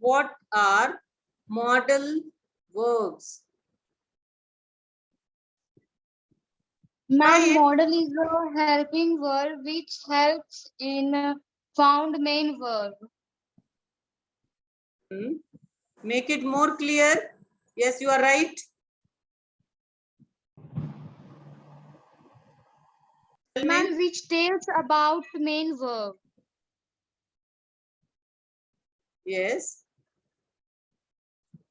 What are modal verbs? Ma'am, modal is a helping verb which helps in found main verb. Make it more clear. Yes, you are right. Ma'am, which tells about main verb. Yes.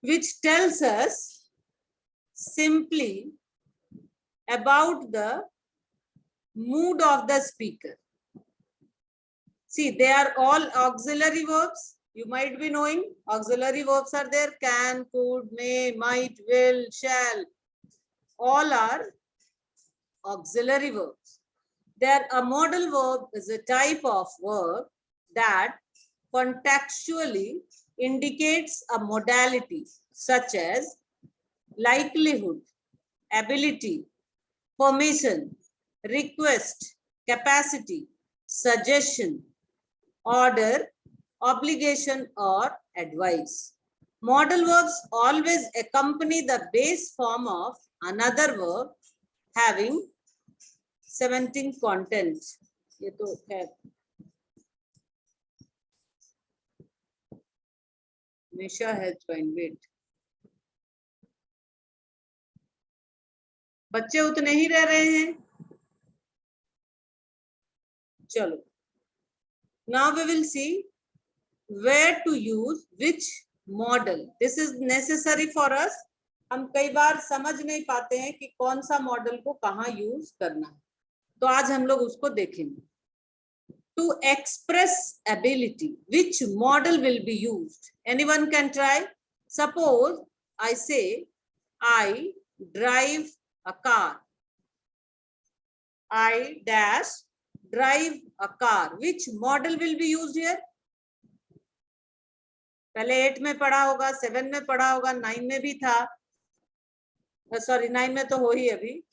Which tells us simply about the mood of the speaker. See, they are all auxiliary verbs. You might be knowing auxiliary verbs are there. Can, could, may, might, will, shall. All are auxiliary verbs. There, a modal verb is a type of verb that contextually indicates a modality such as likelihood, ability, permission, request, capacity, suggestion, order, obligation, or advice. Modal verbs always accompany the base form of another verb having 17 contents. ये तो है. Nisha has joined. Wait. बच्चे उतने ही रह रहे हैं. चलो. Now we will see where to use which model. This is necessary for us. हम कई बार समझ नहीं पाते हैं कि कौन सा मॉडल को कहाँ यूज करना है. तो आज हम लोग उसको देखेंगे. To express ability, which model will be used? Anyone can try. Suppose I say, I drive a car. I dash drive a car. Which model will be used here? पहले 8 में पढ़ा होगा, 7 में पढ़ा होगा, 9 में भी था. सॉरी 9 में तो हो ही अभी.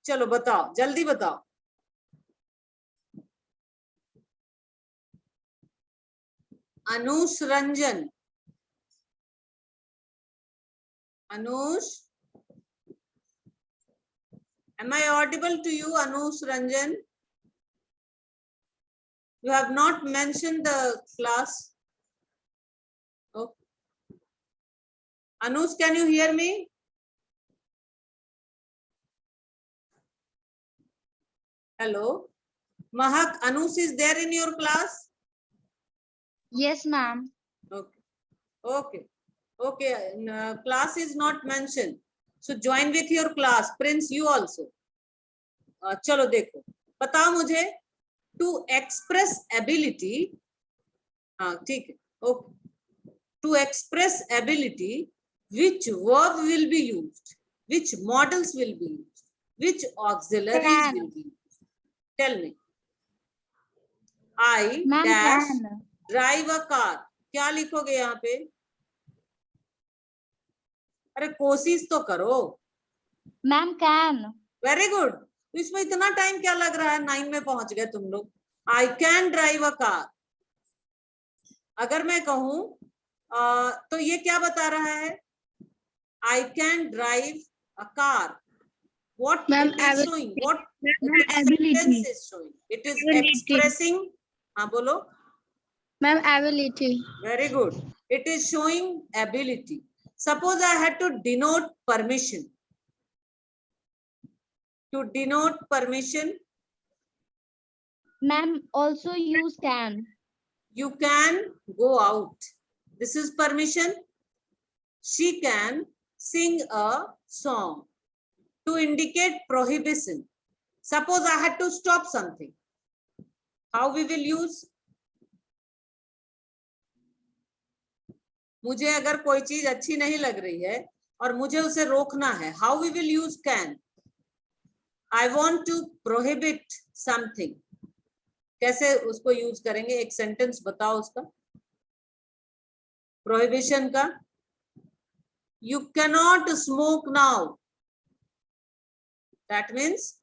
चलो बताओ, जल्दी बताओ. Anush Ranjan. Anush. Am I audible to you, Anush Ranjan? You have not mentioned the class. Oh. Anush, can you hear me? Hello. Mahak, Anush is there in your class? Yes, ma'am. Okay. Okay. Okay. Class is not mentioned. So join with your class. Prince, you also. चलो देखो. बताओ मुझे. To express ability. हाँ ठीक है. Okay. To express ability, which verb will be used? Which models will be used? Which auxiliaries will be used? Tell me. I dash drive a car. क्या लिखोगे यहाँ पे? अरे कोशिश तो करो. Ma'am can. Very good. तो इसमें इतना टाइम क्या लग रहा है? 9 में पहुंच गए तुम लोग. I can drive a car. अगर मैं कहूं तो ये क्या बता रहा है? I can drive a car. What it is showing? What sentence is showing? It is expressing. हाँ बोलो. Ma'am, ability. Very good. It is showing ability. Suppose I had to denote permission. To denote permission. Ma'am, also use can. You can go out. This is permission. She can sing a song. To indicate prohibition. Suppose I had to stop something. How we will use? मुझे अगर कोई चीज अच्छी नहीं लग रही है और मुझे उसे रोकना है. How we will use can? I want to prohibit something. कैसे उसको यूज करेंगे? एक सेंटेंस बताओ उसका. प्रोहिबिशन का. You cannot smoke now. That means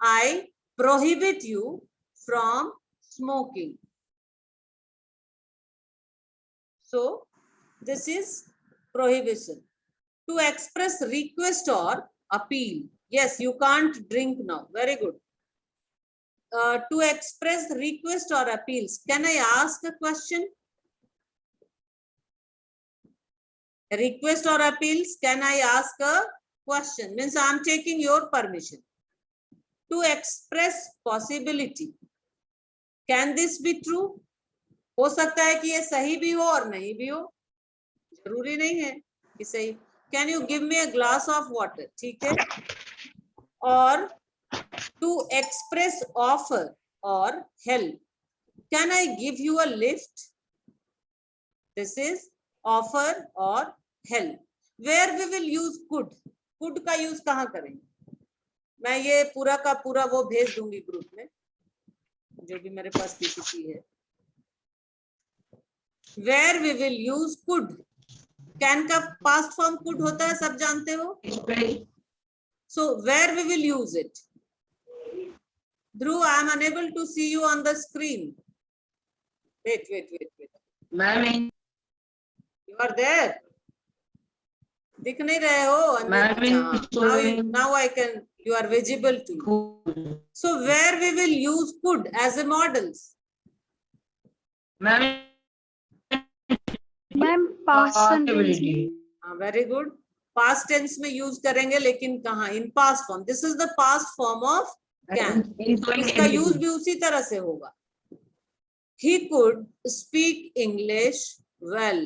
I prohibit you from smoking. So This is prohibition. To express request or appeal. Yes, you can't drink now. Very good. To express request or appeals. Can I ask a question? Request or appeals, can I ask a question? Means I am taking your permission. To express possibility. Can this be true? हो सकता है कि ये सही भी हो और नहीं भी हो, जरूरी नहीं है कि सही. Can you give me a glass of water? ठीक है. और to express offer or help. Can I give you a lift? This is offer or help. Where we will use could. Could का यूज कहाँ करेंगे? मैं ये पूरा का पूरा वो भेज दूंगी ग्रुप में, जो भी मेरे पास पीपीटी है. Where we will use could. Can का past form could होता है, सब जानते हो. So where we will use it? Dhruv, I am unable to see you on the screen. Wait. Ma'am, You are there. दिख नहीं रहे हो. Now I can. You are visible to me. So where we will use could as a models. ma'am, past possibility. Very good. Past tense में use करेंगे, लेकिन कहाँ? In past form. This is the past form of can. इसका use भी उसी तरह से होगा. He could speak English well.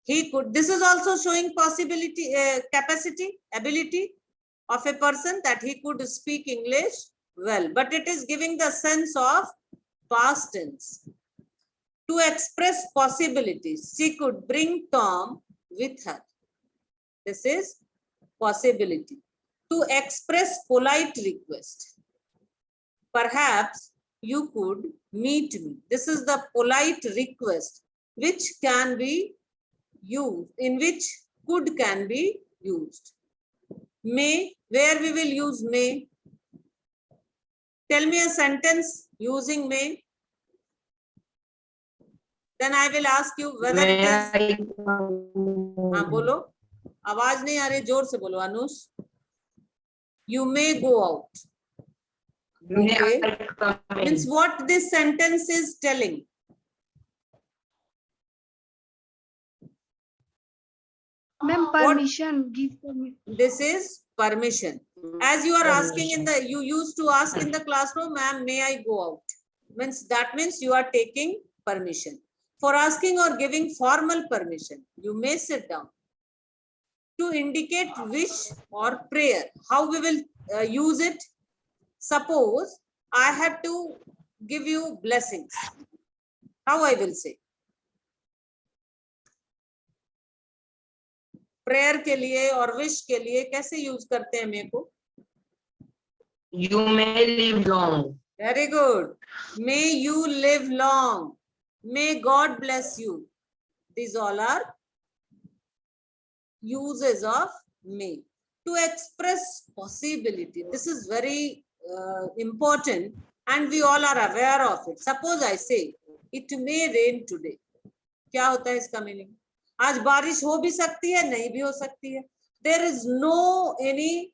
He could. This is also showing possibility, capacity, ability of a person that he could speak English well, but it is giving the sense of past tense. To express possibilities, she could bring Tom with her. This is possibility. To express polite request, perhaps you could meet me. This is the polite request which can be used, in which could can be used. May, where we will use may. Tell me a sentence using may. Then I will ask you whether it is. हाँ बोलो, आवाज नहीं आ रही, जोर से बोलो Anush. You may go out. Okay. Means what this sentence is telling. Ma'am, permission. Give permission. This is permission. As you are asking in the, you used to ask in the classroom, ma'am, may I go out? Means that means you are taking permission. For asking or giving formal permission, you may sit down. To indicate wish or prayer, how we will use it? Suppose I had to give you blessings. How I will say? Prayer के लिए और wish के लिए कैसे use करते हैं मे को? You may live long. Very good. May you live long. May God bless you. These all are uses of may. To express possibility. This is very important and we all are aware of it. Suppose I say, it may rain today. क्या होता है इसका meaning? आज बारिश हो भी सकती है, नहीं भी हो सकती है. There is no any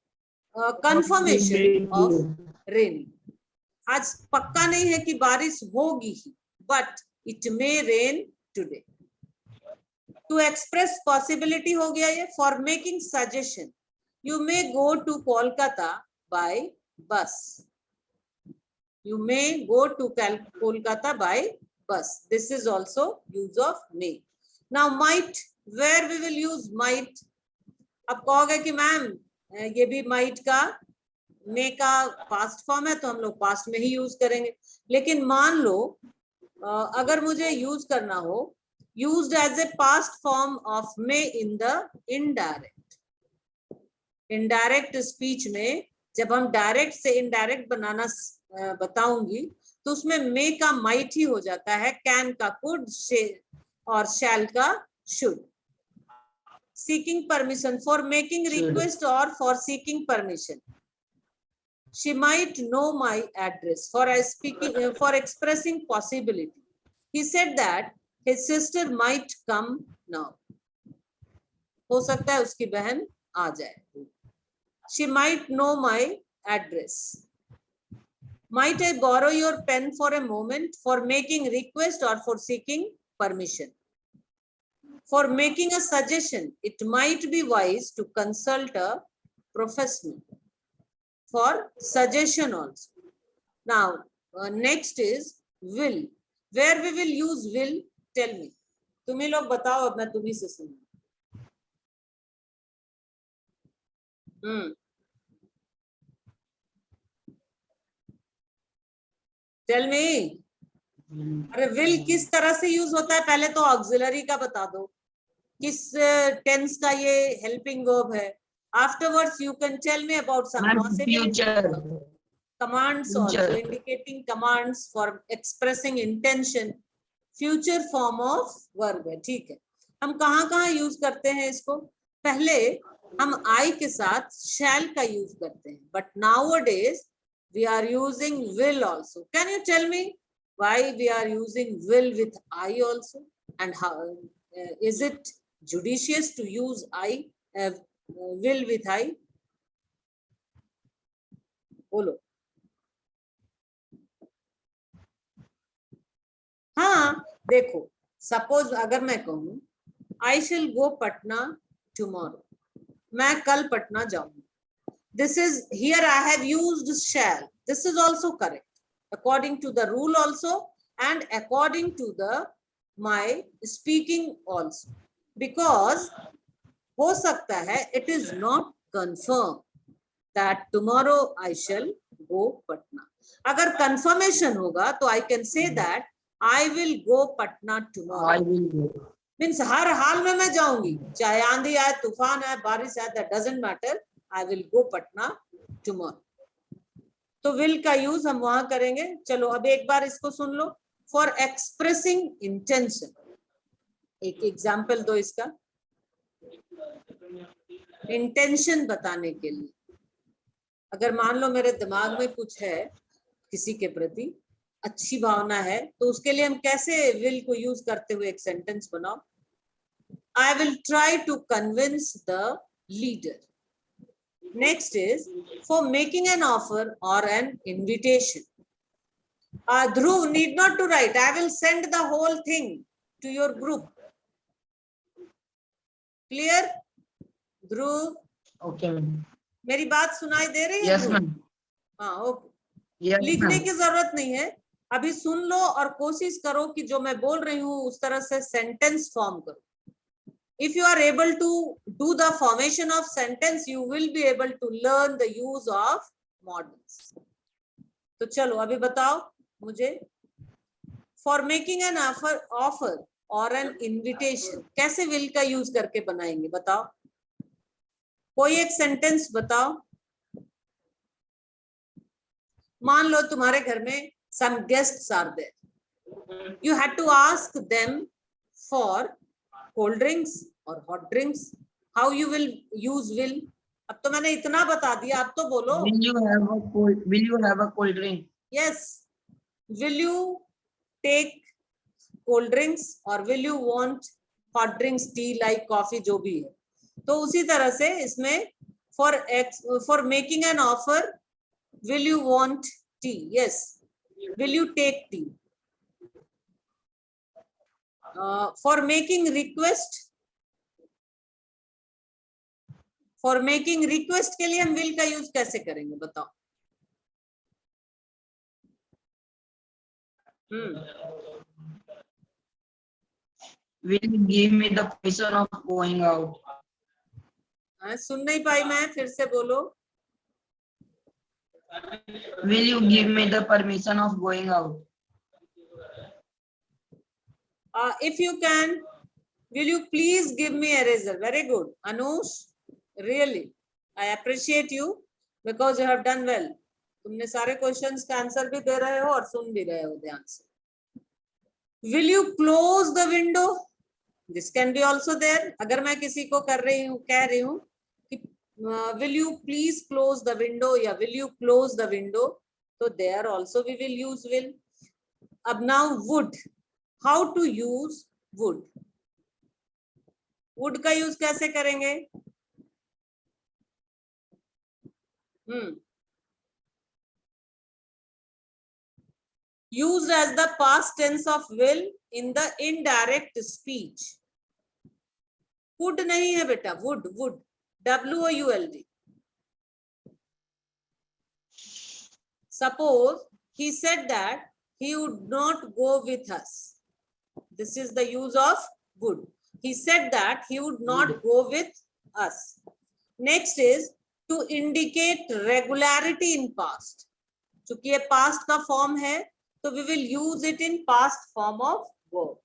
confirmation of rain. आज पक्का नहीं है कि बारिश होगी ही, but it may rain today. To express possibility हो गया ये. For making suggestion, you may go to Kolkata by bus. You may go to Kolkata by bus. This is also use of may. Now might, where we will use might. अब कहोगे कि ma'am ये भी might का may का past form है, तो हम लोग past में ही यूज करेंगे. लेकिन मान लो अगर मुझे यूज करना हो, used as a past form of may in the indirect. Indirect speech में जब हम direct से indirect बनाना बताऊंगी, तो उसमें may का might ही हो जाता है, can का could, और shall का should. Seeking permission, for making request or for seeking permission. She might know my address. For speaking, for expressing possibility. He said that His sister might come now. हो सकता है उसकी बहन आ जाए. She might know my address. Might I borrow your pen for a moment for making request or for seeking permission? For making a suggestion, it might be wise to consult a professional. For suggestion also. Now, next is will. Where we will use will, tell me. तुम्ही लोग बताओ, अब मैं तुम्ही से सुनूं. Tell me. अरे will किस तरह से यूज होता है, पहले तो ऑक्सिलरी का बता दो, किस टेंस का ये हेल्पिंग वर्ब है. Afterwards you can tell me about some future. commands also indicating commands for expressing intention. Future form of verb है. ठीक है, हम कहाँ यूज करते हैं इसको. पहले हम आई के साथ शैल का यूज करते हैं, but nowadays we are using will also. Can you tell me why we are using will with I also, and how is it judicious to use will with I? बोलो. हाँ देखो, सपोज अगर मैं कहूँ I shall go Patna tomorrow, मैं कल पटना जाऊंगी. This is, here I have used shall. This is also correct according to the rule also and according to the my speaking also, because हो सकता है it is not confirmed that tomorrow I shall go Patna. अगर confirmation होगा तो I can say that I will go Patna tomorrow. I will go. Means हर हाल में मैं जाऊंगी, चाहे आंधी आए, तूफान आए, बारिश आए, that doesn't matter. I will go Patna tomorrow. तो will का यूज हम वहां करेंगे. चलो अब एक बार इसको सुन लो. For expressing intention, एक एग्जाम्पल दो इसका. इंटेंशन बताने के लिए, अगर मान लो मेरे दिमाग में कुछ है किसी के प्रति अच्छी भावना है, तो उसके लिए हम कैसे will को यूज करते हुए एक सेंटेंस बनाओ. I will try to convince the leader. Next is for making an offer or an invitation. Dhruv need not to write. I will send the whole thing to your group. Clear? Dhruv? Okay. मेरी बात सुनाई दे रही है? Yes ma'am. हाँ okay. Yes लिखने ma'am. की जरूरत नहीं है, अभी सुन लो और कोशिश करो कि जो मैं बोल रही हूँ उस तरह से सेंटेंस फॉर्म करो. If you are able to do the formation of sentence, you will be able to learn the use of modals. तो चलो अभी बताओ मुझे. For making an offer or an invitation, कैसे will का यूज करके बनाएंगे बताओ. कोई एक सेंटेंस बताओ. मान लो तुम्हारे घर में some guests are there. You had to ask them for cold drinks or hot drinks. How you will use will? अब तो मैंने इतना बता दिया, अब तो बोलो. Will you have a cold drink? Yes. Will you take cold drinks or will you want hot drinks, tea, like coffee, जो भी है. तो उसी तरह से इसमें for making an offer, will you want tea? Yes. Will you take tea? For making request, के लिए हम will का यूज कैसे करेंगे बताओ. Will you give me the permission of going out? सुन नहीं पाई मैं, फिर से बोलो. Will you give me the permission of going out? If you can, will you please give me eraser? Very good, Anush. Really, I appreciate you because you have done well. तुमने सारे questions का answer भी दे रहे हो और सुन भी रहे हो ध्यान से. Will you close the window? This can be also there. अगर मैं किसी को कह रही हूँ कि will you please close the window या will you close the window, तो there also we will use will. अब now would. How to use would. would का यूज कैसे करेंगे? Used as the past tense of will in the indirect speech. would नहीं है बेटा, would, WOULD. Suppose he said that he would not go with us. This is the use of would. He said that he would not go with us. Next is to indicate regularity in past. चूंकि ये past का form है, so we will use it in past form of verb.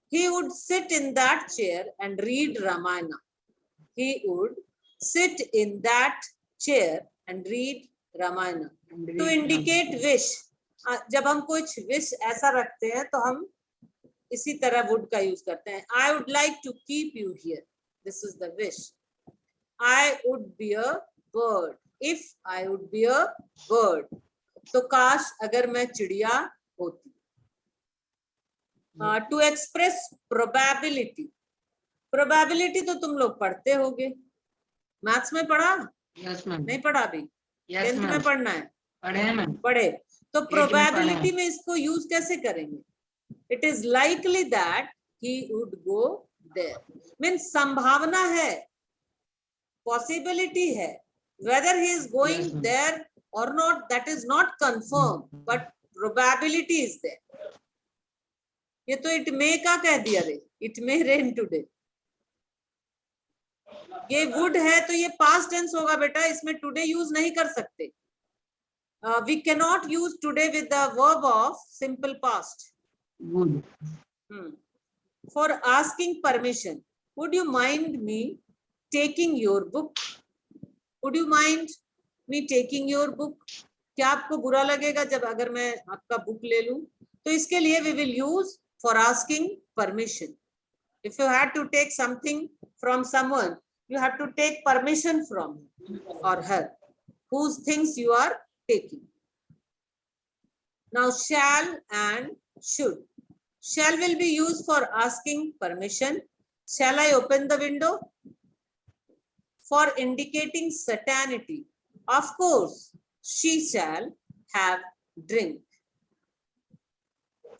He would sit in that chair and read Ramayana. He would sit in that chair and read Ramayana. To indicate wish. जब हम कुछ wish ऐसा रखते हैं तो हम इसी तरह would का यूज करते हैं. I would like to keep you here. This is the wish. I would be a bird. If I would be a bird. तो काश अगर मैं चिड़िया होती. To express probability. Probability तो तुम लोग पढ़ते होगे. मैथ्स में पढ़ा? Yes, ma'am. नहीं पढ़ा अभी? Yes, 10th में ma'am. पढ़ना है. पढ़े हैं मैम. पढ़े. तो में पढ़ा probability है. में इसको यूज कैसे करेंगे? It is likely that he would go there. Means संभावना है, possibility है. Whether he is going Yes, ma'am. there or not, that is not confirmed, but probability is there. ये तो it may का कह दिया रे. It may rain today. ये would है तो ये past tense होगा बेटा, इसमें today use नहीं कर सकते. We cannot use today with the verb of simple past. Would. For asking permission, would you mind me taking your book? Would you mind me taking your book? क्या आपको बुरा लगेगा जब अगर मैं आपका बुक ले लूं? तो इसके लिए we will use for asking permission. If you had to take something from someone, you have to take permission from him or her, whose things you are taking. Now shall and should. Shall will be used for asking permission. Shall I open the window? For indicating certainty. Of course, she shall have drink.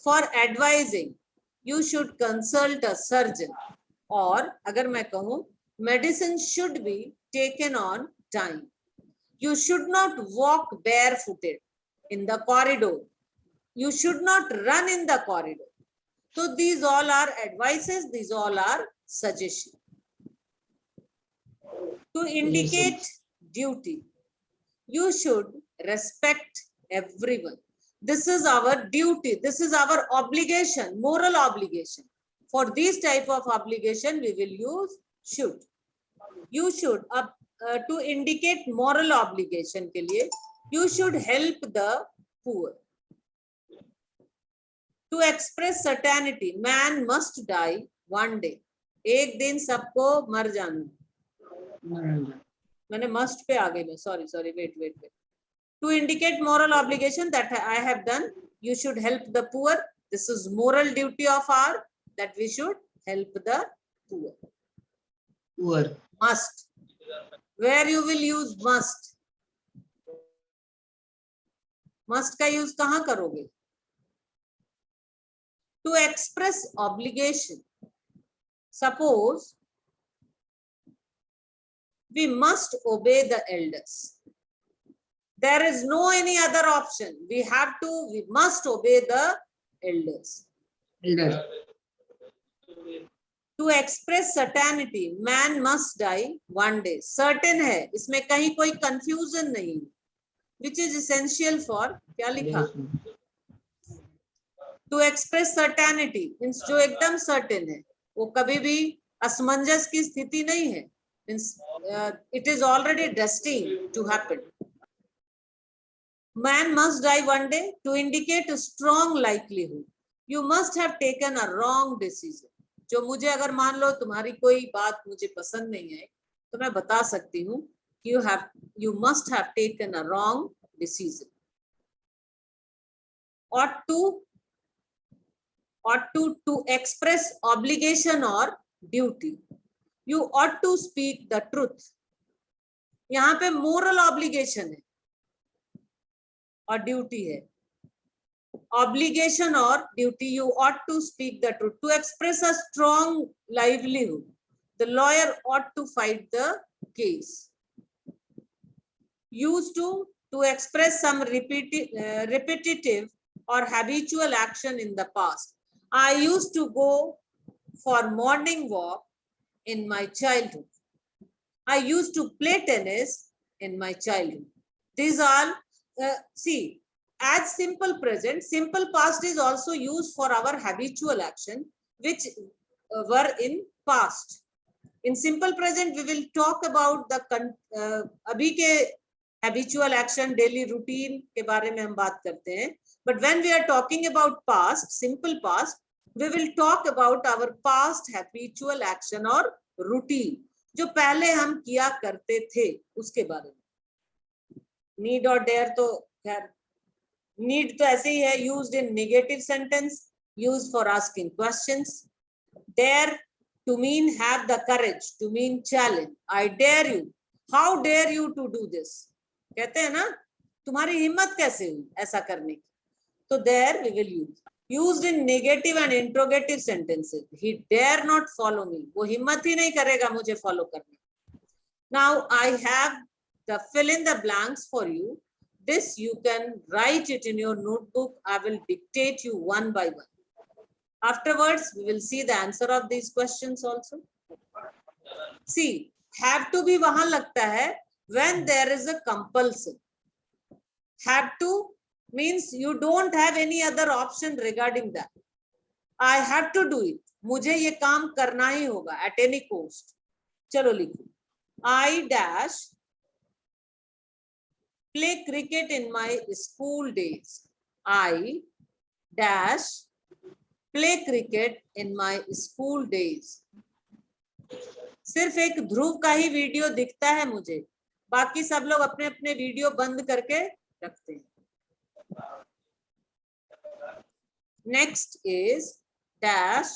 For advising, you should consult a surgeon. और अगर मैं कहूँ, medicine should be taken on time. You should not walk barefooted in the corridor. You should not run in the corridor. So these all are advices, these all are suggestions. To indicate duty, you should respect everyone. This is our duty, this is our obligation, moral obligation. For this type of obligation, we will use should. You should, to indicate moral obligation के लिए, you should help the poor. To express certainty, man must die one day. एक दिन सबको मर जाना. मैंने must पे आ गई मैं. Sorry, wait. To indicate moral obligation that I have done, you should help the poor. This is moral duty of our, that we should help the poor. Poor. Must. Where you will use must? Must का use कहाँ करोगे? To express obligation. Suppose we must obey the elders. There is no any other option. We must obey the elders. Elder. To express certainty, man must die one day. Certain है, इसमें कहीं कोई confusion नहीं. Which is essential for क्या लिखा? To express certainty means जो एकदम certain है, वो कभी भी असमंजस की स्थिति नहीं है. Means it is already destined to happen. Man must die one day to indicate a strong likelihood. You must have taken a wrong decision. जो मुझे अगर मान लो तुम्हारी कोई बात मुझे पसंद नहीं है, तो मैं बता सकती हूँ you must have taken a wrong decision. Ought to ought to express obligation or duty. You ought to speak the truth. यहाँ पे moral obligation है और duty है. Obligation or duty, you ought to speak the truth. To express a strong livelihood, the lawyer ought to fight the case. Used to express some repetitive or habitual action in the past. I used to go for morning walk in my childhood. I used to play tennis in my childhood. These are, see, as simple present, simple past is also used for our habitual action, which were in past. In simple present, we will talk about the अभी के habitual action, daily routine के बारे में हम बात करते हैं. But when we are talking about past, simple past, we will talk about our past habitual action or routine, जो पहले हम किया करते थे उसके बारे में. Need और dare तो खैर need तो ऐसे ही है, used in negative sentence, used for asking questions. Dare to mean have the courage, to mean challenge. I dare you. How dare you to do this? कहते हैं ना, तुम्हारी हिम्मत कैसे हुई ऐसा करने की. तो there we will use. Used in negative and interrogative sentences. He dare not follow me. वो हिम्मत ही नहीं करेगा मुझे follow करने. Now I have the fill in the blanks for you. This you can write it in your notebook. I will dictate you one by one. Afterwards, we will see the answer of these questions also. See, have to भी वहां लगता है when there is a compulsion. Have to means you don't have any other option regarding that. I have to do it. मुझे ये काम करना ही होगा at any cost. चलो लिखो. I dash play cricket in my school days. I dash play cricket in my school days. सिर्फ एक ध्रुव का ही वीडियो दिखता है मुझे, बाकी सब लोग अपने अपने वीडियो बंद करके रखते हैं. Next is dash.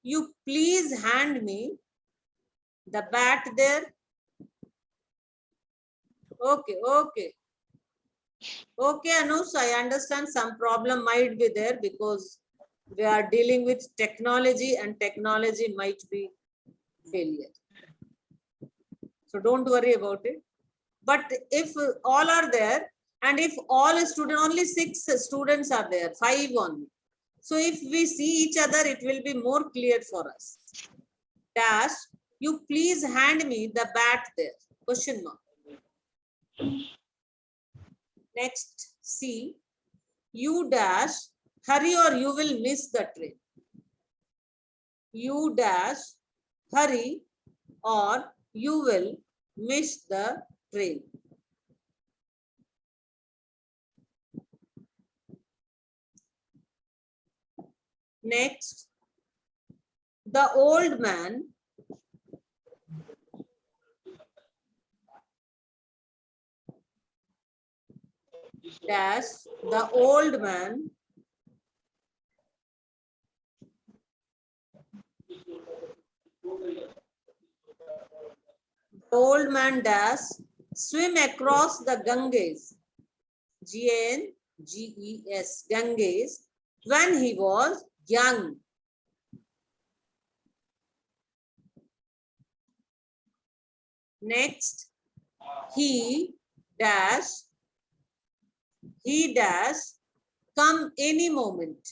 You please hand me the bat there. Okay, okay. Okay, Anush, I understand some problem might be there because we are dealing with technology and technology might be failure. So don't worry about it. But if all are there and if all students, only 6 students are there, 5 only. So if we see each other, it will be more clear for us. Dash, you please hand me the bat there. Question mark. Next, C. You dash, hurry or you will miss the train. You dash, hurry or you will miss the train. Next, the old man dash, the old man dash swim across the Ganges, Ganges, Ganges, when he was young. Next, he dash come any moment.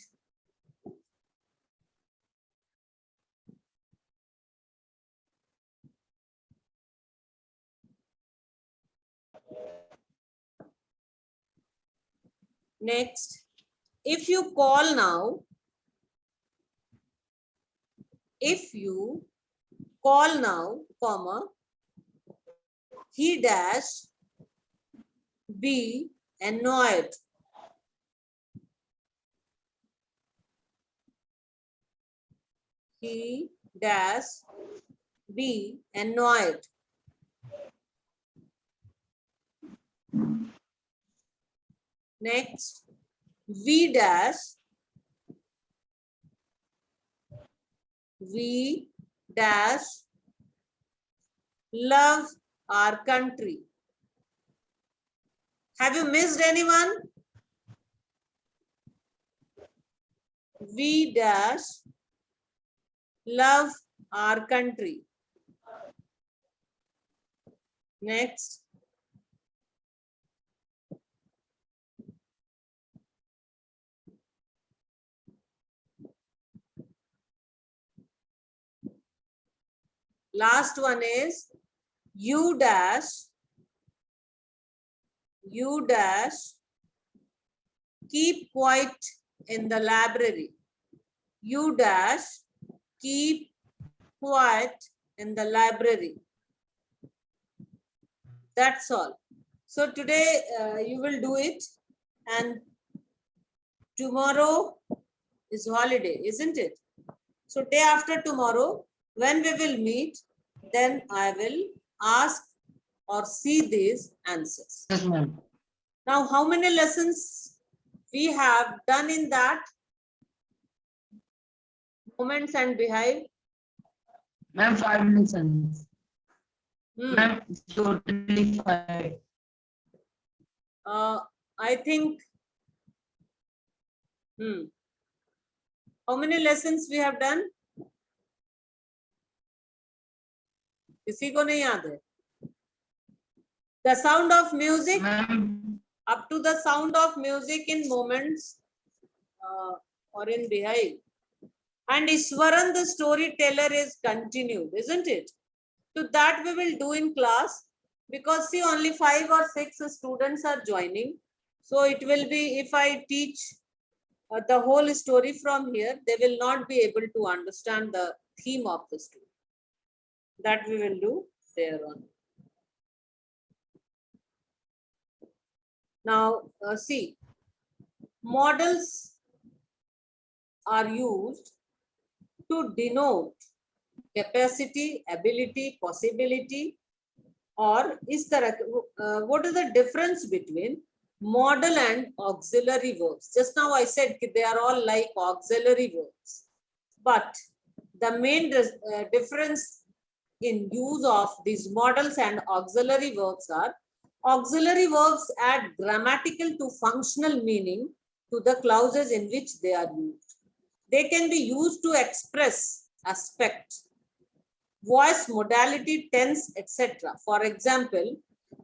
Next, if you call now, comma, he dash be annoyed. He dash be annoyed. Next, we dash, we dash love our country. Have you missed anyone? We dash love our country. Next. Last one is you dash keep quiet in the library. You dash keep quiet in the library. That's all. So today you will do it, and tomorrow is holiday, isn't it? So day after tomorrow, when we will meet, then I will ask or see these answers. Yes, ma'am. Now, how many lessons we have done in that? Moments and behave. Ma'am, 5 lessons. Hmm. Ma'am, totally 5. I think. How many lessons we have done? किसी को नहीं याद है? The sound of music. Ma'am, Up to the sound of music in moments or in behave. And Iswaran, the storyteller, is continued, isn't it? So that we will do in class, because see, only 5 or 6 students are joining. So it will be, if I teach the whole story from here, they will not be able to understand the theme of the story. That we will do there on. Now, see, models are used to denote capacity, ability, possibility, or is there what is the difference between modal and auxiliary verbs? Just now I said they are all like auxiliary verbs, but the main difference in use of these modals and auxiliary verbs are: auxiliary verbs add grammatical to functional meaning to the clauses in which they are used. They can be used to express aspect, voice, modality, tense, etc. For example,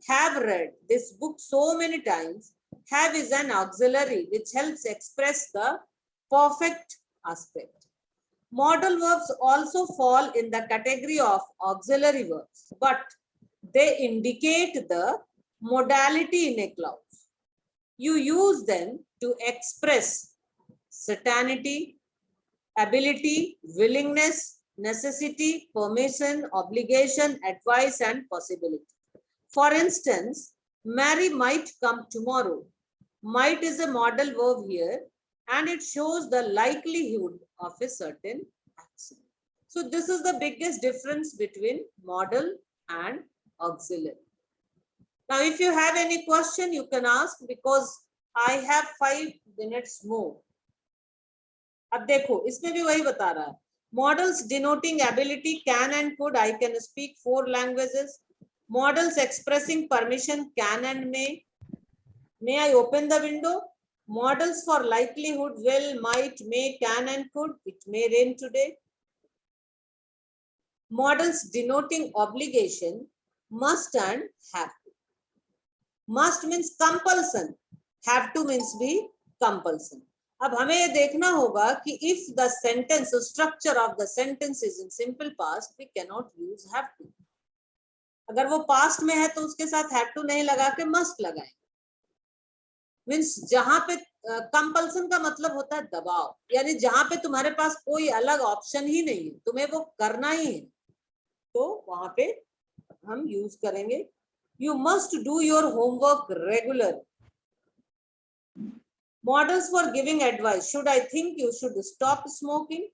have read this book so many times. Have is an auxiliary which helps express the perfect aspect. Modal verbs also fall in the category of auxiliary verbs, but they indicate the modality in a clause. You use them to express certainty, ability, willingness, necessity, permission, obligation, advice, and possibility. For instance, Mary might come tomorrow. Might is a modal verb here, and it shows the likelihood of a certain action. So this is the biggest difference between modal and auxiliary. Now, if you have any question, you can ask, because I have 5 minutes more. अब देखो, इसमें भी वही बता रहा है. Modals denoting ability: can and could. I can speak 4 languages. Modals expressing permission: can and may. May I open the window? Modals for likelihood: will, might, may, can, and could. It may rain today. Modals denoting obligation: must and have to. Must means compulsion. Have to means भी compulsion. अब हमें ये देखना होगा कि if the sentence, structure of the sentence is in simple past, we cannot use have to. अगर वो past में है तो उसके साथ have to नहीं लगा के must लगाएं. मीन्स जहां पे कंपल्सन का मतलब होता है दबाव, यानी जहां पे तुम्हारे पास कोई अलग ऑप्शन ही नहीं है, तुम्हें वो करना ही है, तो वहां पे हम यूज करेंगे. You must do your homework regular. Models for giving advice: should I think you should stop smoking?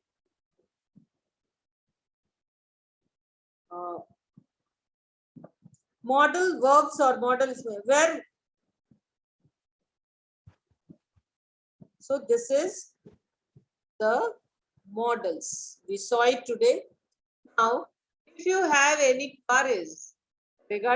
Modal verbs or modals where So this is the models. We saw it today. Now, if you have any queries regarding